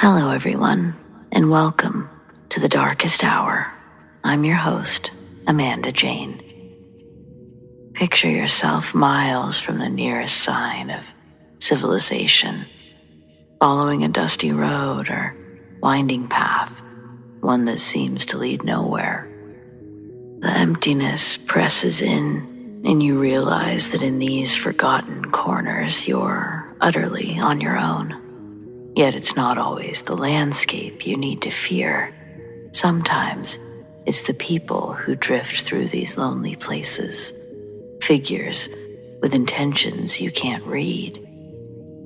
Hello everyone, and welcome to the Darkest Hour. I'm your host, Amanda Jane. Picture yourself miles from the nearest sign of civilization, following a dusty road or winding path, one that seems to lead nowhere. The emptiness presses in, and you realize that in these forgotten corners you're utterly on your own. Yet it's not always the landscape you need to fear. Sometimes it's the people who drift through these lonely places, figures with intentions you can't read,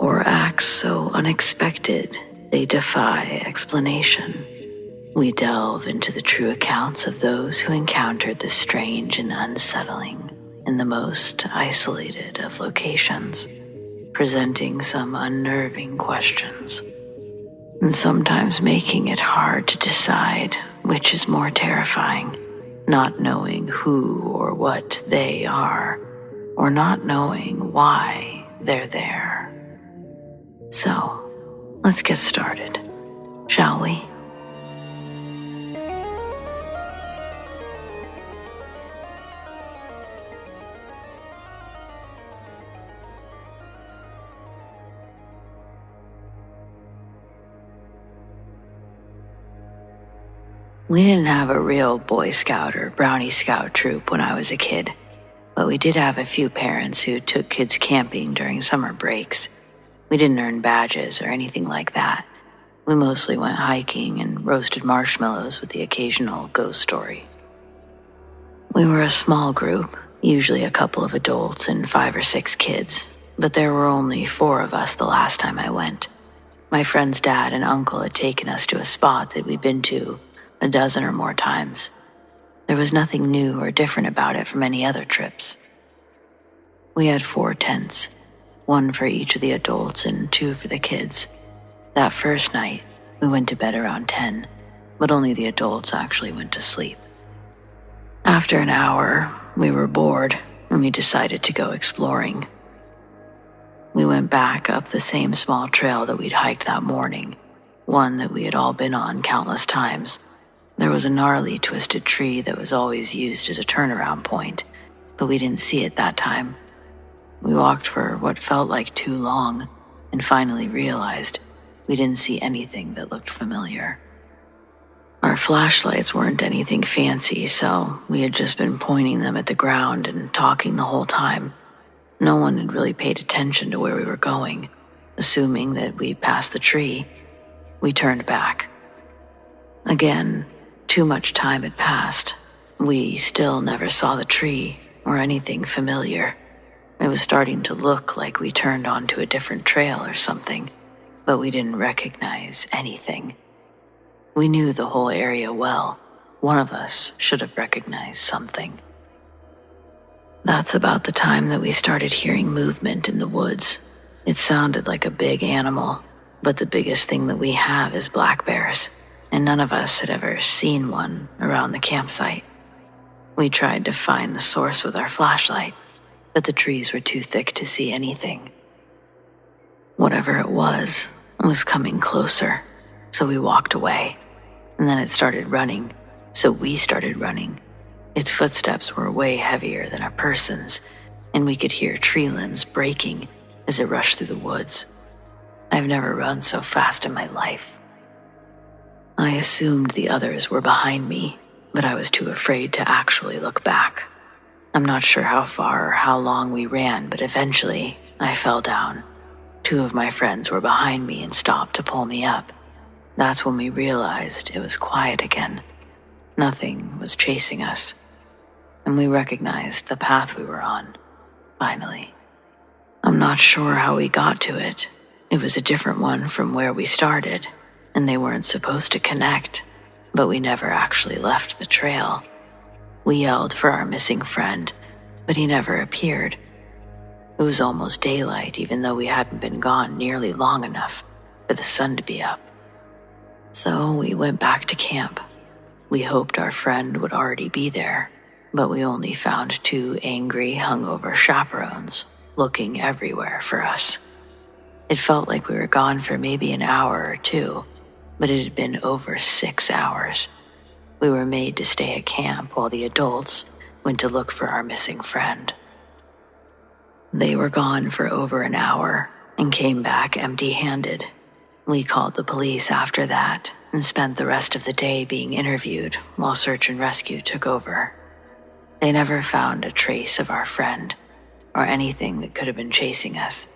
or acts so unexpected they defy explanation. We delve into the true accounts of those who encountered the strange and unsettling in the most isolated of locations, presenting some unnerving questions, and sometimes making it hard to decide which is more terrifying, not knowing who or what they are, or not knowing why they're there. So, let's get started, shall we? We didn't have a real Boy Scout or Brownie Scout troop when I was a kid, but we did have a few parents who took kids camping during summer breaks. We didn't earn badges or anything like that. We mostly went hiking and roasted marshmallows with the occasional ghost story. We were a small group, usually a couple of adults and 5 or 6 kids, but there were only 4 of us the last time I went. My friend's dad and uncle had taken us to a spot that we'd been to a dozen or more times. There was nothing new or different about it from any other trips. We had 4 tents, 1 for each of the adults and 2 for the kids. That first night, we went to bed around 10, but only the adults actually went to sleep. After an hour, we were bored and we decided to go exploring. We went back up the same small trail that we'd hiked that morning, one that we had all been on countless times. There was a gnarly, twisted tree that was always used as a turnaround point, but we didn't see it that time. We walked for what felt like too long, and finally realized we didn't see anything that looked familiar. Our flashlights weren't anything fancy, so we had just been pointing them at the ground and talking the whole time. No one had really paid attention to where we were going. Assuming that we passed the tree, we turned back. Again, too much time had passed. We still never saw the tree or anything familiar. It was starting to look like we turned onto a different trail or something, but we didn't recognize anything. We knew the whole area well. One of us should have recognized something. That's about the time that we started hearing movement in the woods. It sounded like a big animal, but the biggest thing that we have is black bears, and none of us had ever seen one around the campsite. We tried to find the source with our flashlight, but the trees were too thick to see anything. Whatever it was coming closer, so we walked away, and then it started running, so we started running. Its footsteps were way heavier than a person's, and we could hear tree limbs breaking as it rushed through the woods. I've never run so fast in my life. I assumed the others were behind me, but I was too afraid to actually look back. I'm not sure how far or how long we ran, but eventually I fell down. 2 of my friends were behind me and stopped to pull me up. That's when we realized it was quiet again. Nothing was chasing us, and we recognized the path we were on, finally. I'm not sure how we got to it. It was a different one from where we started, and they weren't supposed to connect, but we never actually left the trail. We yelled for our missing friend, but he never appeared. It was almost daylight, even though we hadn't been gone nearly long enough for the sun to be up. So we went back to camp. We hoped our friend would already be there, but we only found 2 angry, hungover chaperones looking everywhere for us. It felt like we were gone for maybe an hour or 2, but it had been over 6 hours. We were made to stay at camp while the adults went to look for our missing friend. They were gone for over an hour and came back empty-handed. We called the police after that and spent the rest of the day being interviewed while search and rescue took over. They never found a trace of our friend or anything that could have been chasing us.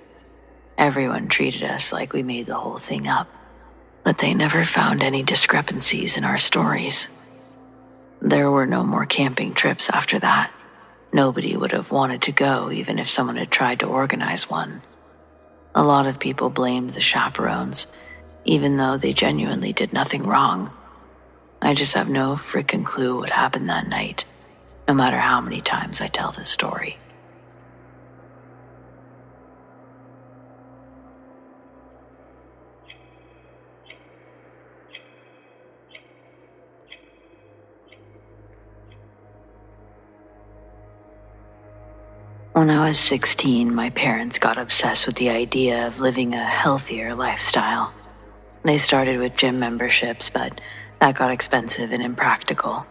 Everyone treated us like we made the whole thing up, but they never found any discrepancies in our stories. There were no more camping trips after that. Nobody would have wanted to go even if someone had tried to organize one. A lot of people blamed the chaperones, even though they genuinely did nothing wrong. I just have no frickin' clue what happened that night, no matter how many times I tell this story. When I was 16, my parents got obsessed with the idea of living a healthier lifestyle. They started with gym memberships, but that got expensive and impractical.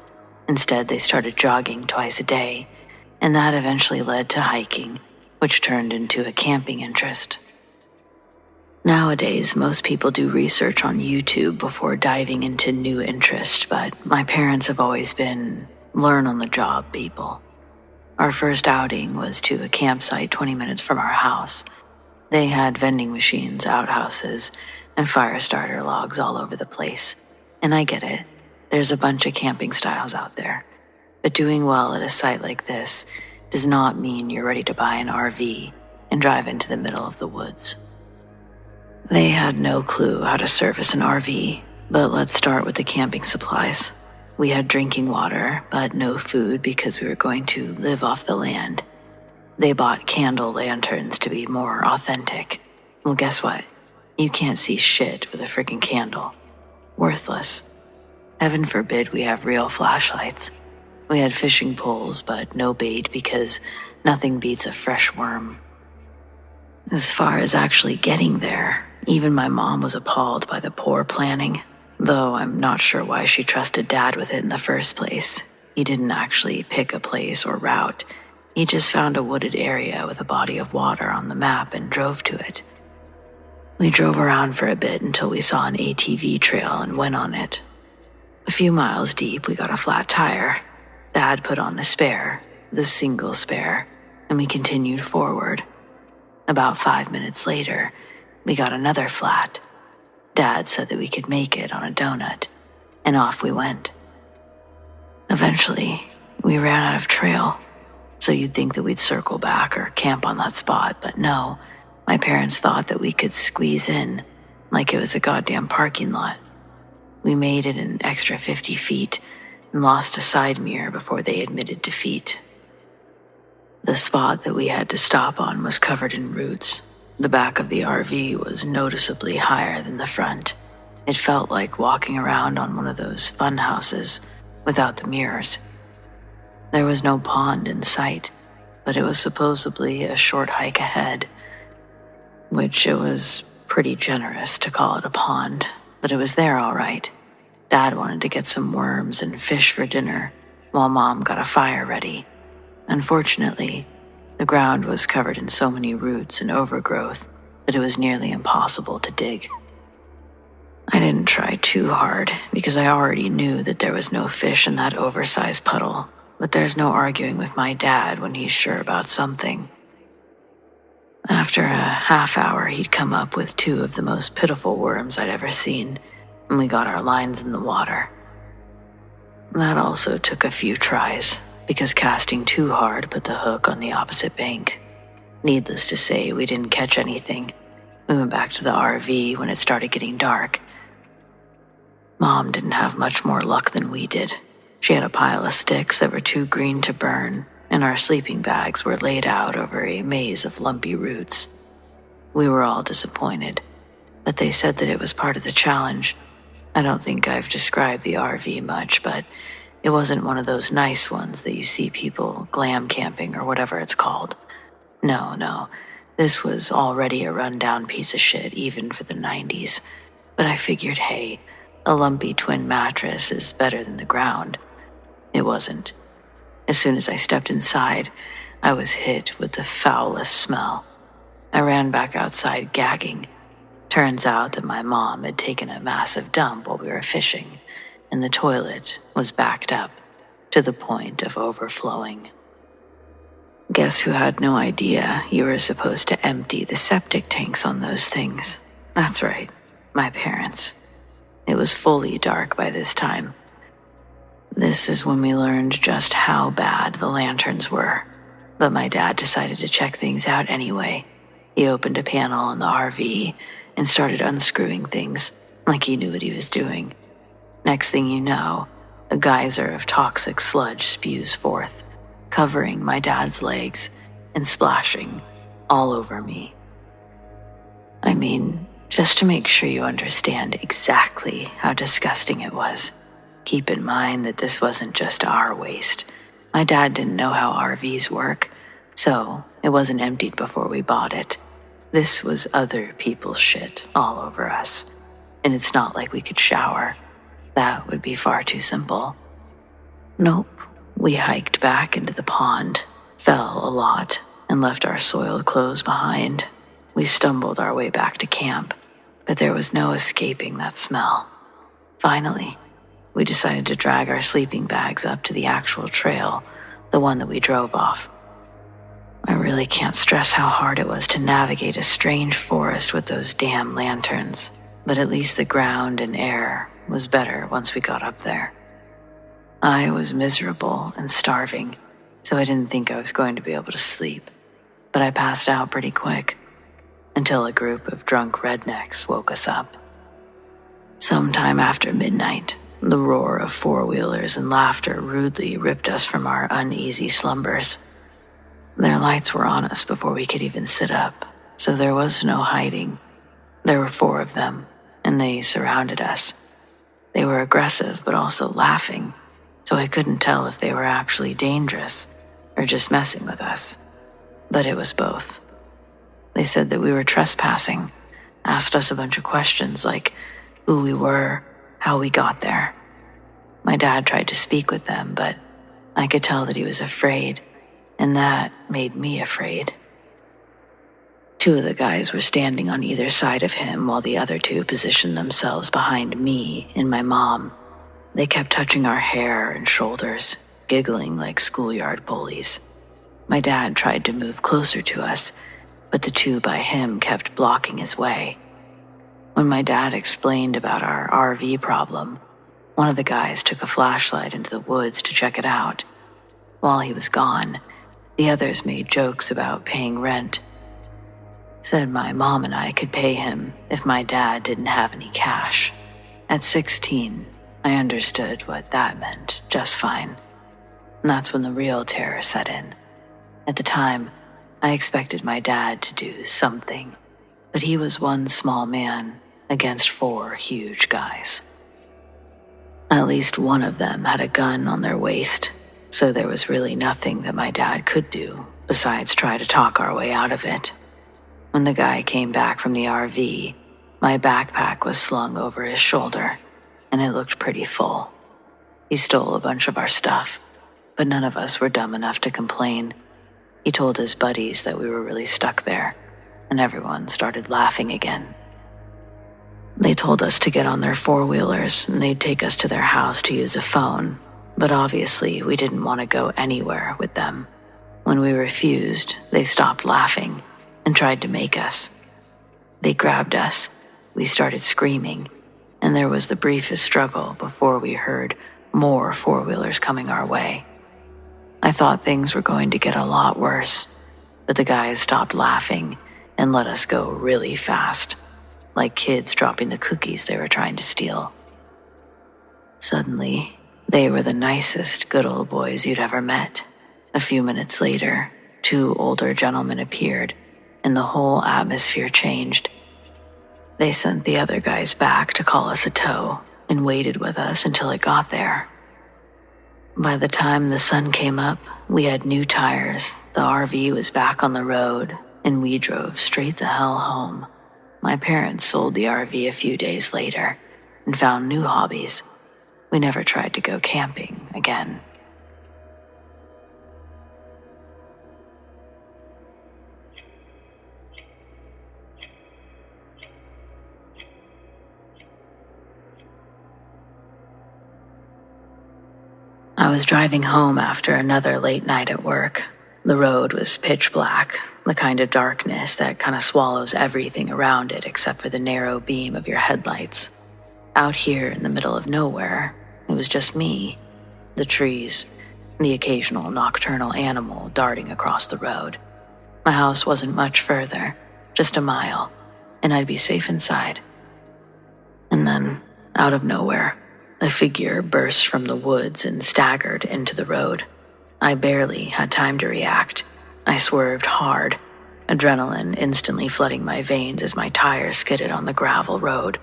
Instead, they started jogging twice a day, and that eventually led to hiking, which turned into a camping interest. Nowadays, most people do research on YouTube before diving into new interests, but my parents have always been learn-on-the-job people. Our first outing was to a campsite 20 minutes from our house. They had vending machines, outhouses, and fire starter logs all over the place. And I get it. There's a bunch of camping styles out there. But doing well at a site like this does not mean you're ready to buy an RV and drive into the middle of the woods. They had no clue how to service an RV, but let's start with the camping supplies. We had drinking water, but no food because we were going to live off the land. They bought candle lanterns to be more authentic. Well, guess what? You can't see shit with a freaking candle. Worthless. Heaven forbid we have real flashlights. We had fishing poles, but no bait because nothing beats a fresh worm. As far as actually getting there, even my mom was appalled by the poor planning. Though I'm not sure why she trusted Dad with it in the first place. He didn't actually pick a place or route. He just found a wooded area with a body of water on the map and drove to it. We drove around for a bit until we saw an ATV trail and went on it. A few miles deep, we got a flat tire. Dad put on a spare, the single spare, and we continued forward. About 5 minutes later, we got another flat. Dad said that we could make it on a donut, and off we went. Eventually, we ran out of trail, so you'd think that we'd circle back or camp on that spot, but no, my parents thought that we could squeeze in like it was a goddamn parking lot. We made it an extra 50 feet and lost a side mirror before they admitted defeat. The spot that we had to stop on was covered in roots. The back of the RV was noticeably higher than the front. It felt like walking around on one of those fun houses without the mirrors. There was no pond in sight, but it was supposedly a short hike ahead, which it was pretty generous to call it a pond, but it was there all right. Dad wanted to get some worms and fish for dinner, while Mom got a fire ready. Unfortunately, the ground was covered in so many roots and overgrowth that it was nearly impossible to dig. I didn't try too hard because I already knew that there was no fish in that oversized puddle, but there's no arguing with my dad when he's sure about something. After a half hour, he'd come up with 2 of the most pitiful worms I'd ever seen, and we got our lines in the water. That also took a few tries, because casting too hard put the hook on the opposite bank. Needless to say, we didn't catch anything. We went back to the RV when it started getting dark. Mom didn't have much more luck than we did. She had a pile of sticks that were too green to burn, and our sleeping bags were laid out over a maze of lumpy roots. We were all disappointed, but they said that it was part of the challenge. I don't think I've described the RV much, but it wasn't one of those nice ones that you see people glam camping or whatever it's called. No, this was already a rundown piece of shit even for the 90s. But I figured, hey, A lumpy twin mattress is better than the ground. It wasn't. As soon as I stepped inside, I was hit with the foulest smell. I ran back outside gagging. Turns out that my mom had taken a massive dump while we were fishing, and the toilet was backed up to the point of overflowing. Guess who had no idea you were supposed to empty the septic tanks on those things? That's right, my parents. It was fully dark by this time. This is when we learned just how bad the lanterns were. But my dad decided to check things out anyway. He opened a panel in the RV and started unscrewing things like he knew what he was doing. Next thing you know, a geyser of toxic sludge spews forth, covering my dad's legs and splashing all over me. I mean, just to make sure you understand exactly how disgusting it was, keep in mind that this wasn't just our waste. My dad didn't know how RVs work, so it wasn't emptied before we bought it. This was other people's shit all over us, and it's not like we could shower. That would be far too simple. Nope, we hiked back into the pond, fell a lot, and left our soiled clothes behind. We stumbled our way back to camp, but there was no escaping that smell. Finally, we decided to drag our sleeping bags up to the actual trail, the one that we drove off. I really can't stress how hard it was to navigate a strange forest with those damn lanterns, but at least the ground and air was better once we got up there. I was miserable and starving, so I didn't think I was going to be able to sleep, but I passed out pretty quick until a group of drunk rednecks woke us up. Sometime after midnight, the roar of four-wheelers and laughter rudely ripped us from our uneasy slumbers. Their lights were on us before we could even sit up, so there was no hiding. There were 4 of them, and they surrounded us. They were aggressive but also laughing, so I couldn't tell if they were actually dangerous or just messing with us. But it was both. They said that we were trespassing, asked us a bunch of questions like who we were, how we got there. My dad tried to speak with them, but I could tell that he was afraid, and that made me afraid. 2 of the guys were standing on either side of him while the other 2 positioned themselves behind me and my mom. They kept touching our hair and shoulders, giggling like schoolyard bullies. My dad tried to move closer to us, but the 2 by him kept blocking his way. When my dad explained about our RV problem, one of the guys took a flashlight into the woods to check it out. While he was gone, the others made jokes about paying rent. Said my mom and I could pay him if my dad didn't have any cash. At 16, I understood what that meant just fine. And that's when the real terror set in. At the time, I expected my dad to do something, but he was one small man against 4 huge guys. At least one of them had a gun on their waist, so there was really nothing that my dad could do besides try to talk our way out of it. When the guy came back from the RV, my backpack was slung over his shoulder, and it looked pretty full. He stole a bunch of our stuff, but none of us were dumb enough to complain. He told his buddies that we were really stuck there, and everyone started laughing again. They told us to get on their 4-wheelers and they'd take us to their house to use a phone, but obviously we didn't want to go anywhere with them. When we refused, they stopped laughing and tried to make us. They grabbed us, we started screaming, and there was the briefest struggle before we heard more 4-wheelers coming our way. I thought things were going to get a lot worse, but the guys stopped laughing and let us go really fast, like kids dropping the cookies they were trying to steal. Suddenly, they were the nicest good old boys you'd ever met. A few minutes later, 2 older gentlemen appeared, and the whole atmosphere changed. They sent the other guys back to call us a tow and waited with us until it got there. By the time the sun came up, we had new tires, the RV was back on the road, and we drove straight the hell home. My parents sold the RV a few days later, and found new hobbies. We never tried to go camping again. I was driving home after another late night at work. The road was pitch black, the kind of darkness that kind of swallows everything around it except for the narrow beam of your headlights. Out here in the middle of nowhere, it was just me, the trees, and the occasional nocturnal animal darting across the road. My house wasn't much further, just a mile, and I'd be safe inside. And then, out of nowhere, a figure burst from the woods and staggered into the road. I barely had time to react. I swerved hard, adrenaline instantly flooding my veins as my tires skidded on the gravel road.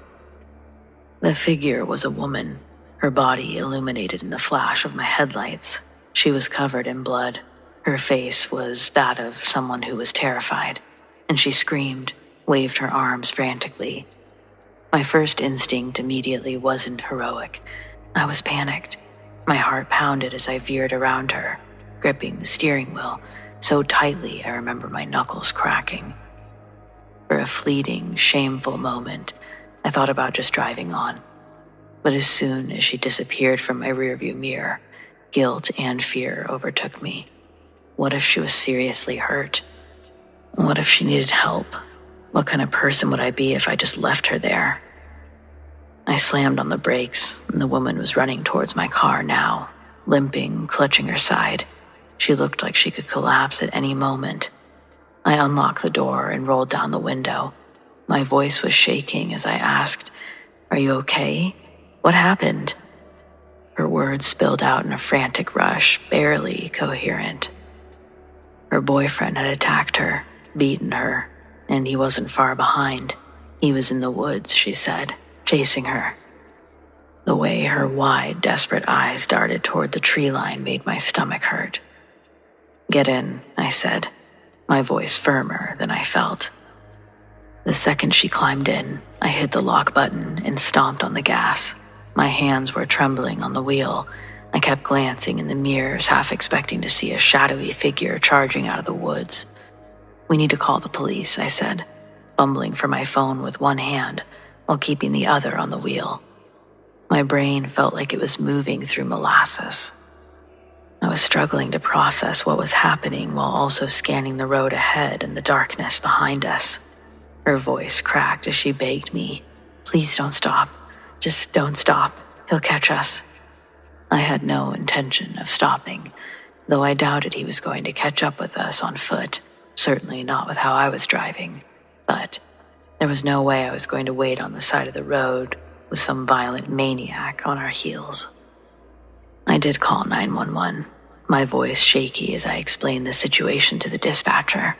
The figure was a woman, her body illuminated in the flash of my headlights. She was covered in blood. Her face was that of someone who was terrified, and she screamed, waved her arms frantically. My first instinct immediately wasn't heroic. I was panicked. My heart pounded as I veered around her, gripping the steering wheel so tightly I remember my knuckles cracking. For a fleeting, shameful moment, I thought about just driving on. But as soon as she disappeared from my rearview mirror, guilt and fear overtook me. What if she was seriously hurt? What if she needed help? What kind of person would I be if I just left her there? I slammed on the brakes, and the woman was running towards my car now, limping, clutching her side. She looked like she could collapse at any moment. I unlocked the door and rolled down the window. My voice was shaking as I asked, "Are you okay? What happened?" Her words spilled out in a frantic rush, barely coherent. Her boyfriend had attacked her, beaten her, and he wasn't far behind. He was in the woods, she said, chasing her. The way her wide, desperate eyes darted toward the tree line made my stomach hurt. "Get in," I said, my voice firmer than I felt. The second she climbed in, I hit the lock button and stomped on the gas. My hands were trembling on the wheel. I kept glancing in the mirrors, half expecting to see a shadowy figure charging out of the woods. "We need to call the police," I said, fumbling for my phone with one hand while keeping the other on the wheel. My brain felt like it was moving through molasses. I was struggling to process what was happening while also scanning the road ahead and the darkness behind us. Her voice cracked as she begged me, "Please don't stop. Just don't stop. He'll catch us." I had no intention of stopping, though I doubted he was going to catch up with us on foot, certainly not with how I was driving. But there was no way I was going to wait on the side of the road with some violent maniac on our heels. I did call 911, my voice shaky as I explained the situation to the dispatcher.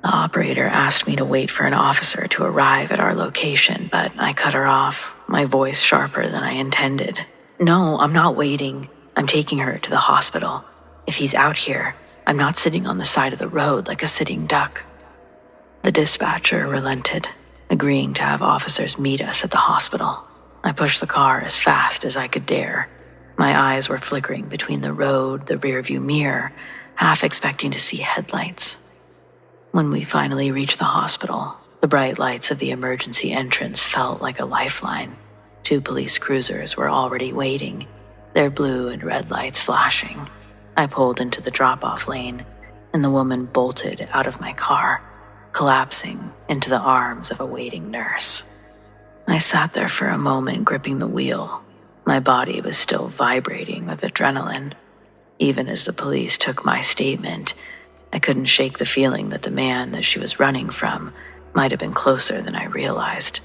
The operator asked me to wait for an officer to arrive at our location, but I cut her off, my voice sharper than I intended. "No, I'm not waiting. I'm taking her to the hospital. If he's out here, I'm not sitting on the side of the road like a sitting duck." The dispatcher relented, agreeing to have officers meet us at the hospital. I pushed the car as fast as I could dare. My eyes were flickering between the road, the rearview mirror, half expecting to see headlights. When we finally reached the hospital, the bright lights of the emergency entrance felt like a lifeline. 2 police cruisers were already waiting, their blue and red lights flashing. I pulled into the drop-off lane, and the woman bolted out of my car, collapsing into the arms of a waiting nurse. I sat there for a moment, gripping the wheel. My body was still vibrating with adrenaline. Even as the police took my statement, I couldn't shake the feeling that the man that she was running from might have been closer than I realized,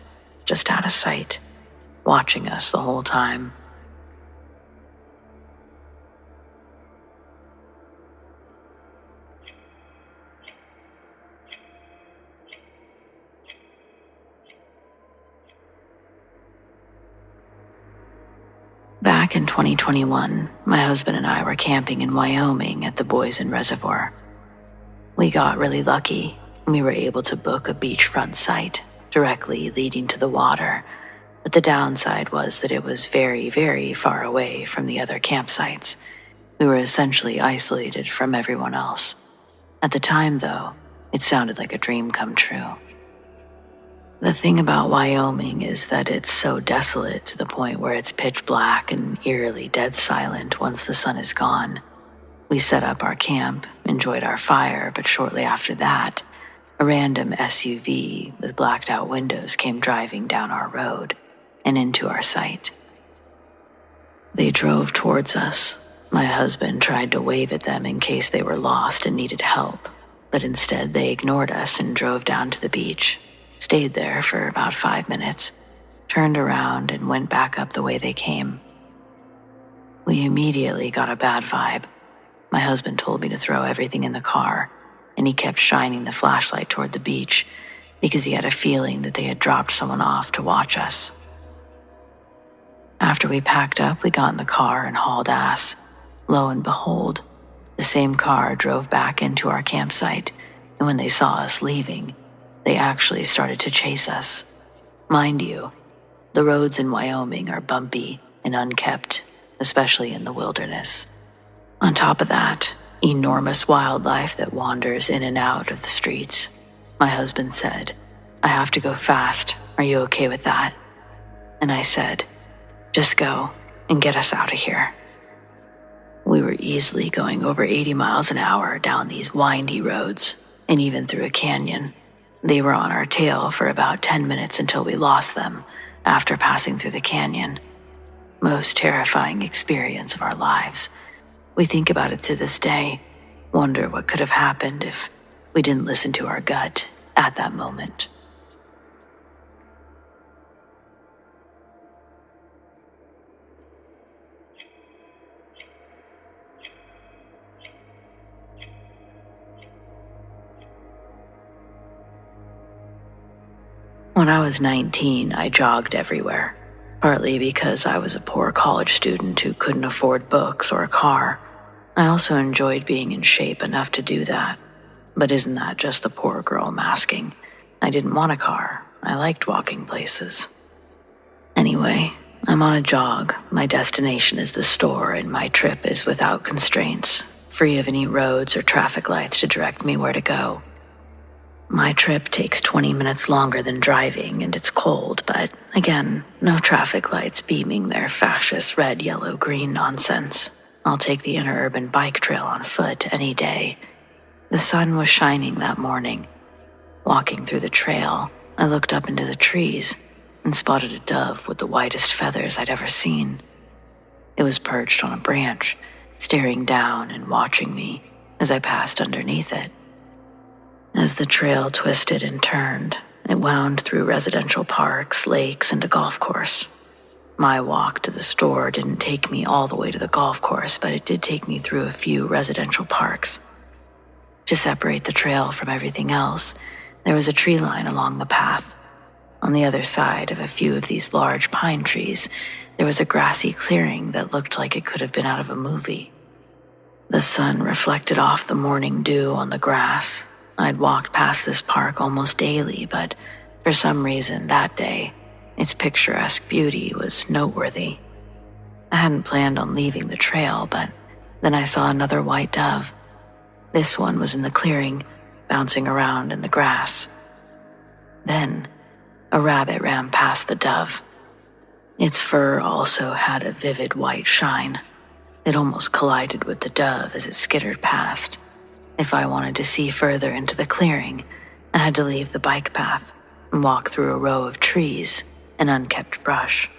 just out of sight, watching us the whole time. Back in 2021, my husband and I were camping in Wyoming at the Boysen Reservoir. We got really lucky. We were able to book a beachfront site directly leading to the water, but the downside was that it was very, very far away from the other campsites. We were essentially isolated from everyone else. At the time, though, it sounded like a dream come true. The thing about Wyoming is that it's so desolate to the point where it's pitch black and eerily dead silent once the sun is gone. We set up our camp, enjoyed our fire, but shortly after that, a random SUV with blacked out windows came driving down our road and into our sight. They drove towards us. My husband tried to wave at them in case they were lost and needed help, but instead they ignored us and drove down to the beach, stayed there for about 5 minutes, turned around and went back up the way they came. We immediately got a bad vibe. My husband told me to throw everything in the car, and he kept shining the flashlight toward the beach because he had a feeling that they had dropped someone off to watch us. After we packed up, we got in the car and hauled ass. Lo and behold, the same car drove back into our campsite, and when they saw us leaving, they actually started to chase us. Mind you, the roads in Wyoming are bumpy and unkept, especially in the wilderness. On top of that, enormous wildlife that wanders in and out of the streets. My husband said, "I have to go fast. Are you okay with that?" And I said, "Just go and get us out of here." We were easily going over 80 miles an hour down these windy roads and even through a canyon. They were on our tail for about 10 minutes until we lost them after passing through the canyon. Most terrifying experience of our lives. We think about it to this day, wonder what could have happened if we didn't listen to our gut at that moment. When I was 19, I jogged everywhere, partly because I was a poor college student who couldn't afford books or a car. I also enjoyed being in shape enough to do that. But isn't that just the poor girl masking? I didn't want a car. I liked walking places. Anyway, I'm on a jog. My destination is the store, and my trip is without constraints, free of any roads or traffic lights to direct me where to go. My trip takes 20 minutes longer than driving, and it's cold, but again, no traffic lights beaming their fascist red, yellow, green nonsense. I'll take the interurban bike trail on foot any day. The sun was shining that morning. Walking through the trail, I looked up into the trees and spotted a dove with the whitest feathers I'd ever seen. It was perched on a branch, staring down and watching me as I passed underneath it. As the trail twisted and turned, it wound through residential parks, lakes, and a golf course. My walk to the store didn't take me all the way to the golf course, but it did take me through a few residential parks. To separate the trail from everything else, there was a tree line along the path. On the other side of a few of these large pine trees, there was a grassy clearing that looked like it could have been out of a movie. The sun reflected off the morning dew on the grass. I'd walked past this park almost daily, but for some reason that day, its picturesque beauty was noteworthy. I hadn't planned on leaving the trail, but then I saw another white dove. This one was in the clearing, bouncing around in the grass. Then, a rabbit ran past the dove. Its fur also had a vivid white shine. It almost collided with the dove as it skittered past. If I wanted to see further into the clearing, I had to leave the bike path and walk through a row of trees and unkept brush.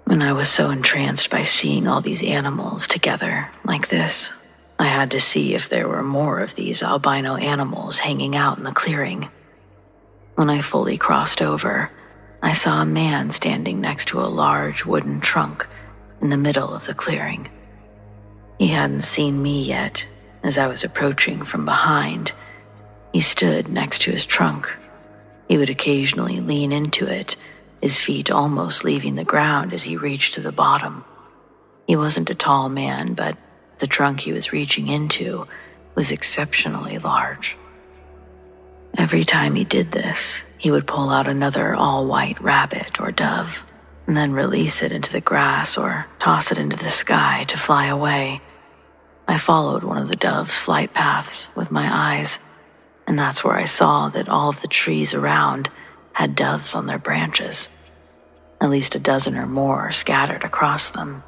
When I was so entranced by seeing all these animals together like this, I had to see if there were more of these albino animals hanging out in the clearing. When I fully crossed over, I saw a man standing next to a large wooden trunk in the middle of the clearing. He hadn't seen me yet. As I was approaching from behind, he stood next to his trunk. He would occasionally lean into it, his feet almost leaving the ground as he reached to the bottom. He wasn't a tall man, but the trunk he was reaching into was exceptionally large. Every time he did this, he would pull out another all-white rabbit or dove, and then release it into the grass or toss it into the sky to fly away. I followed one of the dove's flight paths with my eyes, and that's where I saw that all of the trees around had doves on their branches, at least a dozen or more scattered across them.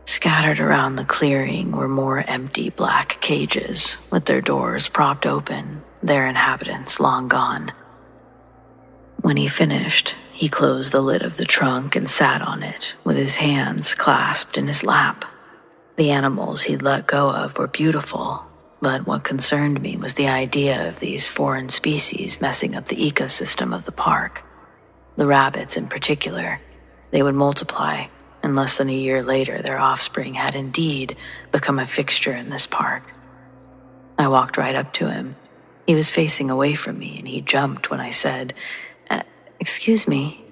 Scattered around the clearing were more empty black cages with their doors propped open, their inhabitants long gone. When he finished, he closed the lid of the trunk and sat on it with his hands clasped in his lap. The animals he'd let go of were beautiful, but what concerned me was the idea of these foreign species messing up the ecosystem of the park. The rabbits in particular. They would multiply, and less than a year later their offspring had indeed become a fixture in this park. I walked right up to him. He was facing away from me, and he jumped when I said, "Excuse me."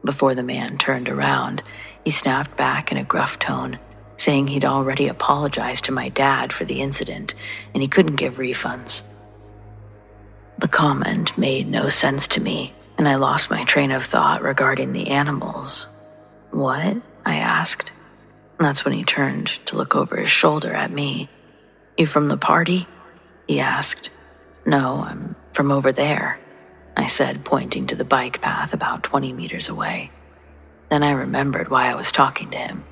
Before the man turned around, he snapped back in a gruff tone, saying he'd already apologized to my dad for the incident and he couldn't give refunds. The comment made no sense to me, and I lost my train of thought regarding the animals. "What?" I asked. And that's when he turned to look over his shoulder at me. "You from the party?" he asked. "No, I'm from over there," I said, pointing to the bike path about 20 meters away. Then I remembered why I was talking to him.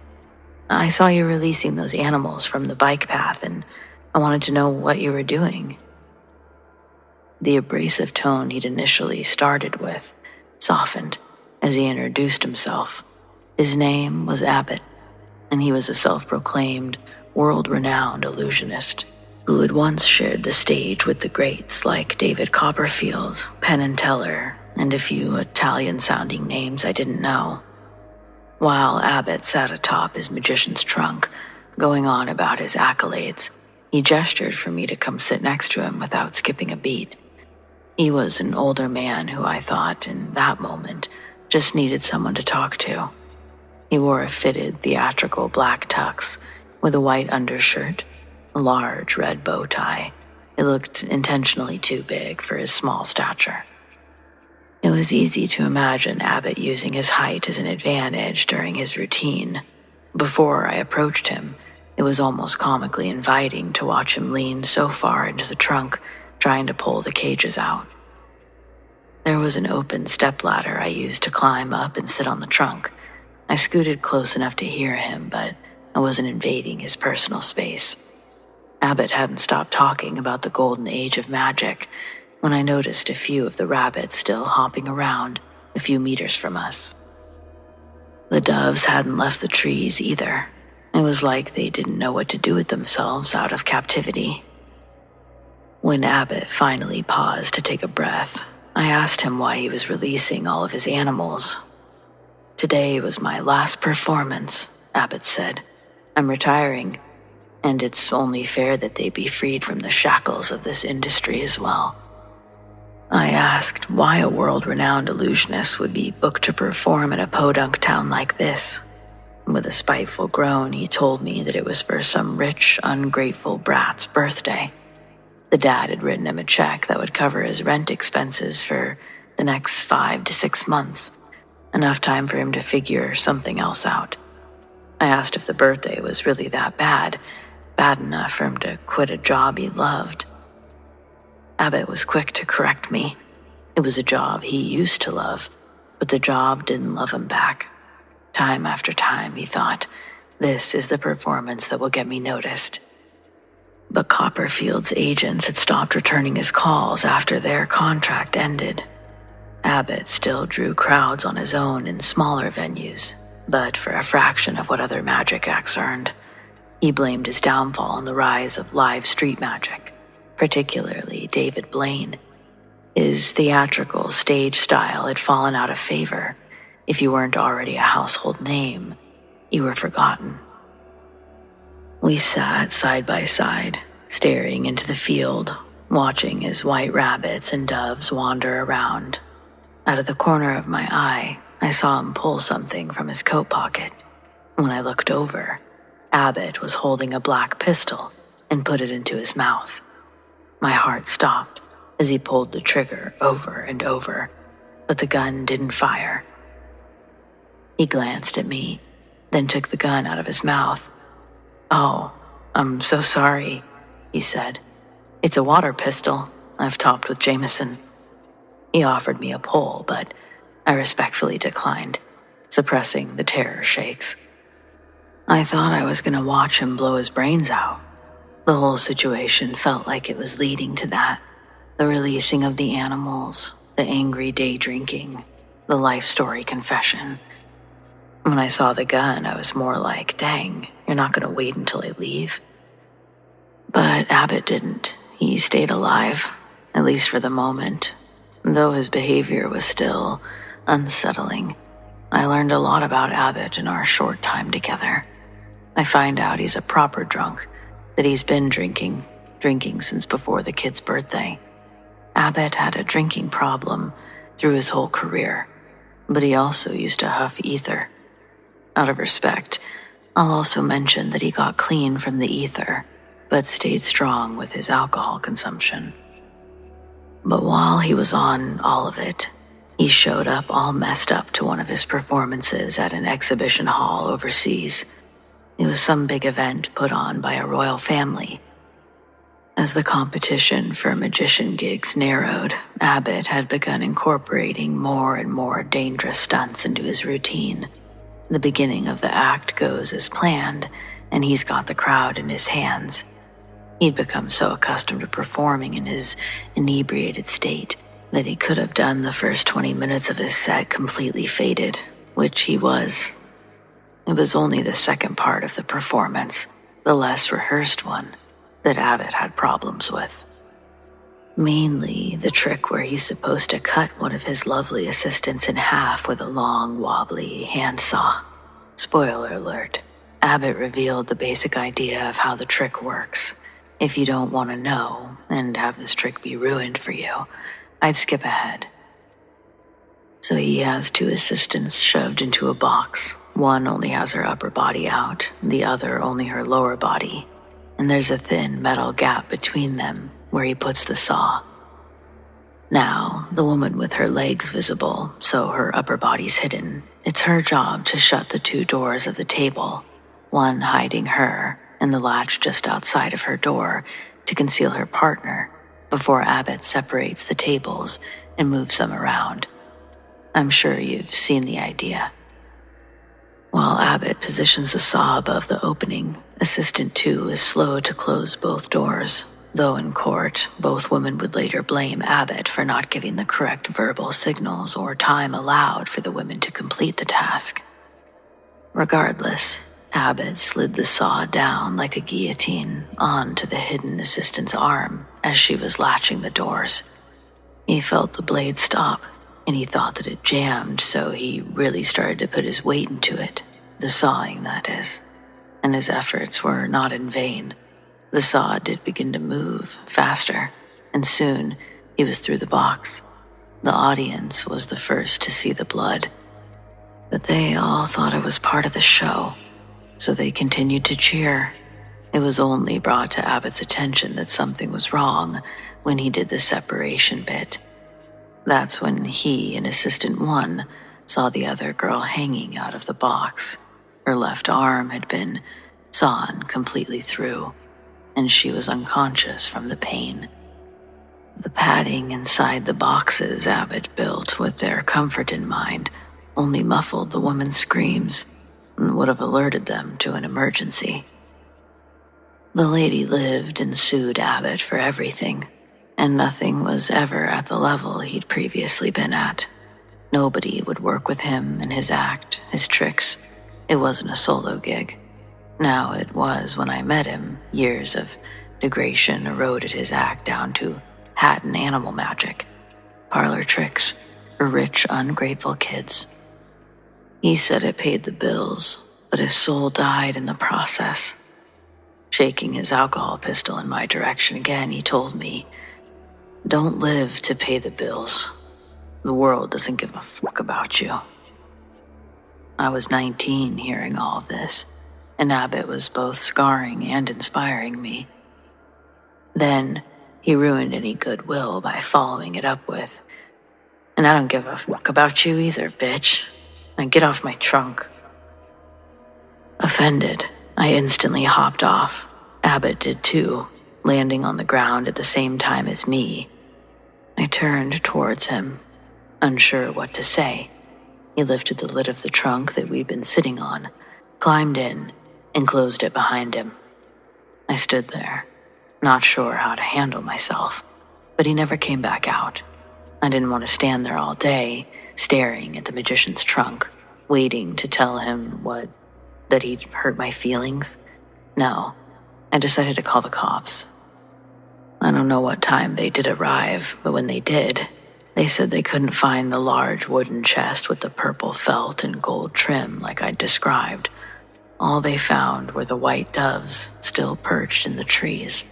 "I saw you releasing those animals from the bike path, and I wanted to know what you were doing." The abrasive tone he'd initially started with softened as he introduced himself. His name was Abbott, and he was a self-proclaimed, world-renowned illusionist who had once shared the stage with the greats like David Copperfield, Penn and Teller, and a few Italian-sounding names I didn't know. While Abbott sat atop his magician's trunk, going on about his accolades, he gestured for me to come sit next to him without skipping a beat. He was an older man who I thought, in that moment, just needed someone to talk to. He wore a fitted, theatrical black tux with a white undershirt, a large red bow tie. It looked intentionally too big for his small stature. It was easy to imagine Abbott using his height as an advantage during his routine. Before I approached him, it was almost comically inviting to watch him lean so far into the trunk, trying to pull the cages out. There was an open stepladder I used to climb up and sit on the trunk. I scooted close enough to hear him, but I wasn't invading his personal space. Abbott hadn't stopped talking about the golden age of magic when I noticed a few of the rabbits still hopping around a few meters from us. The doves hadn't left the trees either. It was like they didn't know what to do with themselves out of captivity. When Abbott finally paused to take a breath, I asked him why he was releasing all of his animals. "Today was my last performance," Abbott said. "I'm retiring, and it's only fair that they be freed from the shackles of this industry as well." I asked why a world-renowned illusionist would be booked to perform in a podunk town like this. With a spiteful groan, he told me that it was for some rich, ungrateful brat's birthday. The dad had written him a check that would cover his rent expenses for the next 5 to 6 months, enough time for him to figure something else out. I asked if the birthday was really that bad enough for him to quit a job he loved. Abbott was quick to correct me. It was a job he used to love, but the job didn't love him back. Time after time, he thought, this is the performance that will get me noticed. But Copperfield's agents had stopped returning his calls after their contract ended. Abbott still drew crowds on his own in smaller venues, but for a fraction of what other magic acts earned. He blamed his downfall on the rise of live street magic, particularly David Blaine. His theatrical stage style had fallen out of favor. If you weren't already a household name, you were forgotten. We sat side by side, staring into the field, watching as white rabbits and doves wander around. Out of the corner of my eye, I saw him pull something from his coat pocket. When I looked over, Abbott was holding a black pistol and put it into his mouth. My heart stopped. as he pulled the trigger over and over, but the gun didn't fire. He glanced at me, then took the gun out of his mouth. "Oh, I'm so sorry," he said. "It's a water pistol I've topped with Jameson." He offered me a pull, but I respectfully declined, suppressing the terror shakes. I thought I was going to watch him blow his brains out. The whole situation felt like it was leading to that. The releasing of the animals, the angry day drinking, the life story confession. When I saw the gun, I was more like, dang, you're not going to wait until I leave? But Abbott didn't. He stayed alive, at least for the moment. Though his behavior was still unsettling, I learned a lot about Abbott in our short time together. I find out he's a proper drunk, that he's been drinking since before the kid's birthday. Abbott had a drinking problem through his whole career, but he also used to huff ether. Out of respect, I'll also mention that he got clean from the ether, but stayed strong with his alcohol consumption. But while he was on all of it, he showed up all messed up to one of his performances at an exhibition hall overseas. It was some big event put on by a royal family. As the competition for magician gigs narrowed, Abbott had begun incorporating more and more dangerous stunts into his routine. The beginning of the act goes as planned, and he's got the crowd in his hands. He'd become so accustomed to performing in his inebriated state that he could have done the first 20 minutes of his set completely faded, which he was. It was only the second part of the performance, the less rehearsed one, that Abbott had problems with. Mainly the trick where he's supposed to cut one of his lovely assistants in half with a long, wobbly handsaw. Spoiler alert, Abbott revealed the basic idea of how the trick works. If you don't want to know and have this trick be ruined for you, I'd skip ahead. So he has two assistants shoved into a box. One only has her upper body out, the other only her lower body, and there's a thin metal gap between them where he puts the saw. Now, the woman with her legs visible, so her upper body's hidden, it's her job to shut the two doors of the table, one hiding her and the latch just outside of her door to conceal her partner before Abbott separates the tables and moves them around. I'm sure you've seen the idea. While Abbott positions the saw above the opening, Assistant 2 is slow to close both doors, though in court, both women would later blame Abbott for not giving the correct verbal signals or time allowed for the women to complete the task. Regardless, Abbott slid the saw down like a guillotine onto the hidden assistant's arm as she was latching the doors. He felt the blade stop, and he thought that it jammed, so he really started to put his weight into it, the sawing, that is. And his efforts were not in vain. The saw did begin to move faster, and soon he was through the box. The audience was the first to see the blood, but they all thought it was part of the show, so they continued to cheer. It was only brought to Abbott's attention that something was wrong when he did the separation bit. That's when he and Assistant 1 saw the other girl hanging out of the box. Her left arm had been sawn completely through, and she was unconscious from the pain. The padding inside the boxes Abbott built with their comfort in mind only muffled the woman's screams and would have alerted them to an emergency. The lady lived and sued Abbott for everything, and nothing was ever at the level he'd previously been at. Nobody would work with him and his act, his tricks. It wasn't a solo gig. Now it was when I met him. Years of degradation eroded his act down to hat and animal magic, parlor tricks for rich, ungrateful kids. He said it paid the bills, but his soul died in the process. Shaking his alcohol pistol in my direction again, he told me, "Don't live to pay the bills. The world doesn't give a fuck about you." I was 19 hearing all of this, and Abbott was both scarring and inspiring me. Then he ruined any goodwill by following it up with, "And I don't give a fuck about you either, bitch. Now get off my trunk." Offended, I instantly hopped off. Abbott did too, landing on the ground at the same time as me. I turned towards him, unsure what to say. He lifted the lid of the trunk that we'd been sitting on, climbed in, and closed it behind him. I stood there, not sure how to handle myself, but he never came back out. I didn't want to stand there all day, staring at the magician's trunk, waiting to tell him that he'd hurt my feelings. No, I decided to call the cops. I don't know what time they did arrive, but when they did, they said they couldn't find the large wooden chest with the purple felt and gold trim like I'd described. All they found were the white doves still perched in the trees.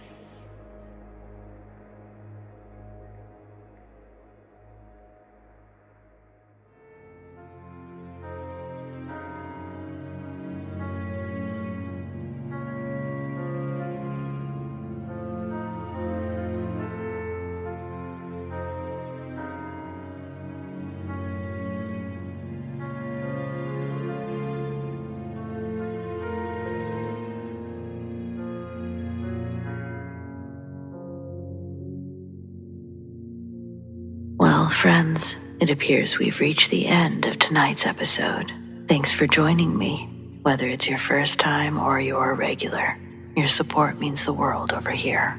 Well, friends, it appears we've reached the end of tonight's episode. Thanks for joining me. Whether it's your first time or you're a regular, your support means the world over here.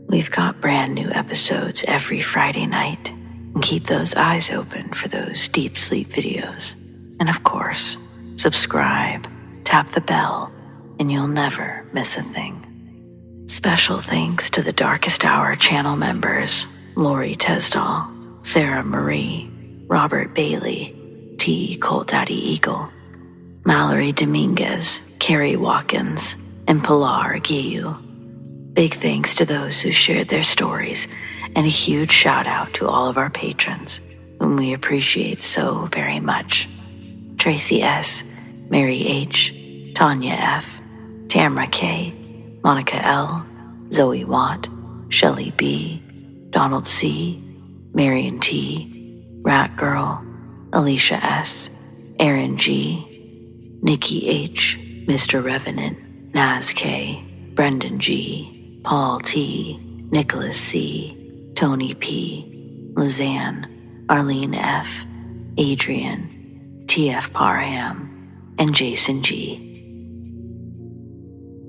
We've got brand new episodes every Friday night, and keep those eyes open for those deep sleep videos. And of course, subscribe, tap the bell, and you'll never miss a thing. Special thanks to the Darkest Hour channel members, Lori TESDAHL, Sarah Marie, Robert Bailey, T COLTDADDY Eagle, Mallory Dominguez, KARI WATKINS, and PILAR G. Big thanks to those who shared their stories, and a huge shout out to all of our patrons, whom we appreciate so very much. Tracy S, Mary H, Tanya F, Tamara K, Monica L, ZoeWatt, Chelle B, Donald C, Marion T, Rat Girl, Alisha S, Erin G, Nikki H, Mr. Revenant, Naz K, Brendon G, Paul T, Nicholas C, Tony P, Lissane, Arlene F, Adrienne, TF Parham, and Jason G.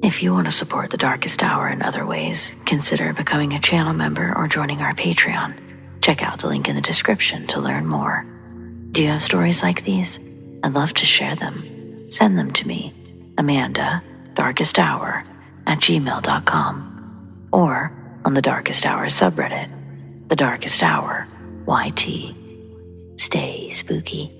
If you want to support the Darkest Hour in other ways, consider becoming a channel member or joining our Patreon. Check out the link in the description to learn more. Do you have stories like these? I'd love to share them. Send them to me, Amanda, darkesthour@gmail.com, or on the Darkest Hour subreddit, The Darkest Hour YT. Stay spooky.